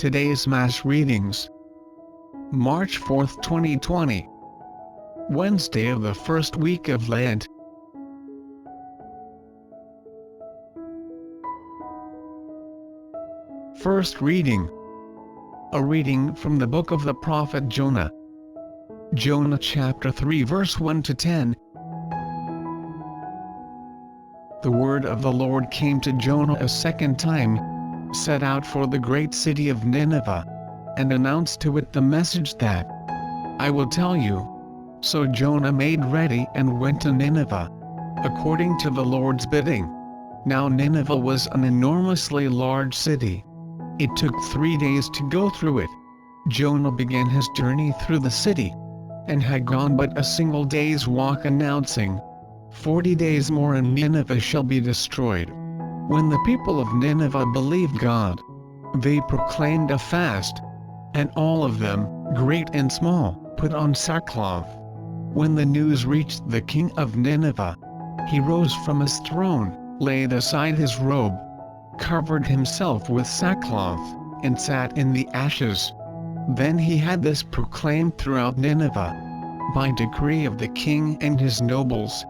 Today's Mass Readings. March 4, 2020. Wednesday of the first week of Lent. First reading. A reading from the book of the prophet Jonah. Jonah chapter 3 verse 1 to 10. The word of the Lord came to Jonah a second time. Set out for the great city of Nineveh, and announced to it the message that I will tell you. So Jonah made ready and went to Nineveh, according to the Lord's bidding. Now Nineveh was an enormously large city. It took 3 days to go through it. Jonah began his journey through the city, and had gone but a single day's walk, announcing, 40 days more and Nineveh shall be destroyed. When the people of Nineveh believed God, they proclaimed a fast, and all of them, great and small, put on sackcloth. When the news reached the king of Nineveh, he rose from his throne, laid aside his robe, covered himself with sackcloth, and sat in the ashes. Then he had this proclaimed throughout Nineveh, by decree of the king and his nobles,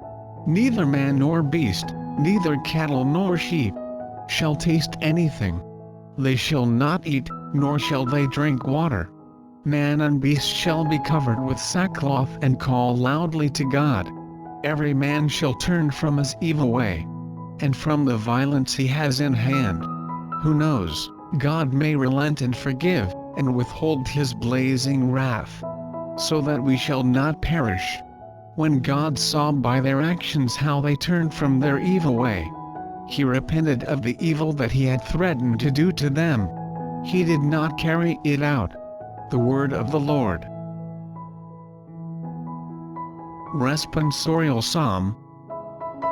neither man nor beast, neither cattle nor sheep, shall taste anything. They shall not eat, nor shall they drink water. Man and beast shall be covered with sackcloth and call loudly to God. Every man shall turn from his evil way, and from the violence he has in hand. Who knows, God may relent and forgive, and withhold his blazing wrath, so that we shall not perish. When God saw by their actions how they turned from their evil way, he repented of the evil that he had threatened to do to them. He did not carry it out. The word of the Lord. Responsorial Psalm.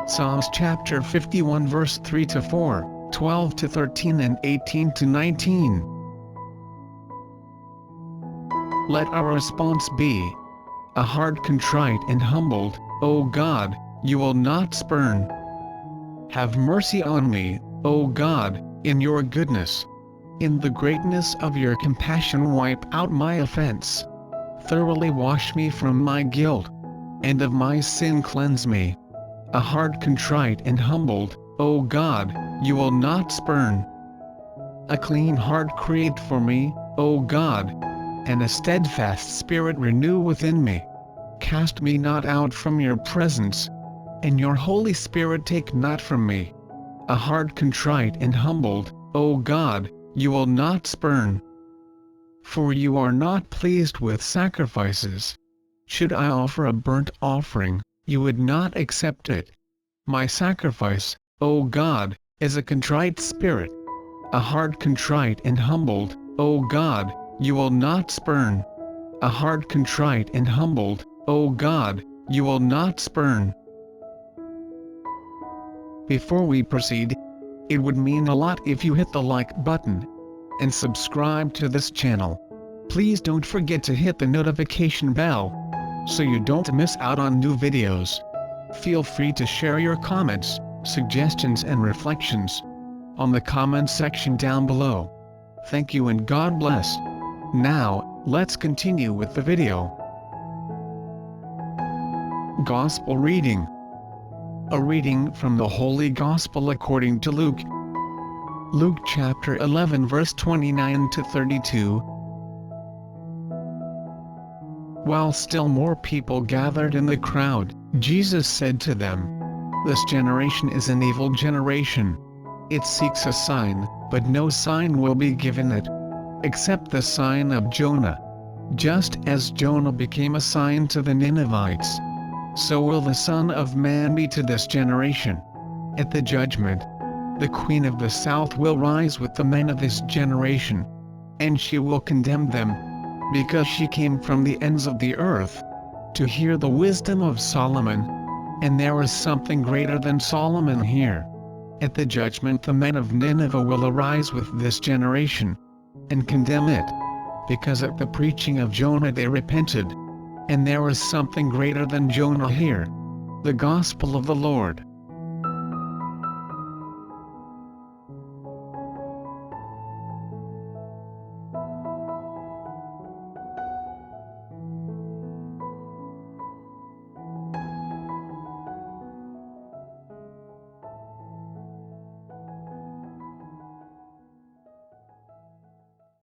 Psalms chapter 51 verse 3 to 4, 12 to 13 and 18 to 19. Let our response be, a heart contrite and humbled, O God, you will not spurn. Have mercy on me, O God, in your goodness. In the greatness of your compassion wipe out my offense. Thoroughly wash me from my guilt, and of my sin cleanse me. A heart contrite and humbled, O God, you will not spurn. A clean heart create for me, O God, and a steadfast spirit renew within me. Cast me not out from your presence, and your Holy Spirit take not from me. A heart contrite and humbled, O God, you will not spurn. For you are not pleased with sacrifices. Should I offer a burnt offering, you would not accept it. My sacrifice, O God, is a contrite spirit. A heart contrite and humbled, O God, you will not spurn. A heart contrite and humbled, O God, you will not spurn. Before we proceed, it would mean a lot if you hit the like button and subscribe to this channel. Please don't forget to hit the notification bell so you don't miss out on new videos. Feel free to share your comments, suggestions and reflections on the comment section down below. Thank you and God bless. Now, let's continue with the video. Gospel reading. A reading from the Holy Gospel according to Luke. Luke chapter 11 verse 29 to 32. While still more people gathered in the crowd, Jesus said to them, This generation is an evil generation. It seeks a sign, but no sign will be given it, except the sign of Jonah. Just as Jonah became a sign to the Ninevites, so will the Son of Man be to this generation. At the judgment, the Queen of the South will rise with the men of this generation, and she will condemn them, because she came from the ends of the earth to hear the wisdom of Solomon, and there is something greater than Solomon here. At the judgment the men of Nineveh will arise with this generation, and condemn it, because at the preaching of Jonah they repented, and there is something greater than Jonah here. The Gospel of the Lord.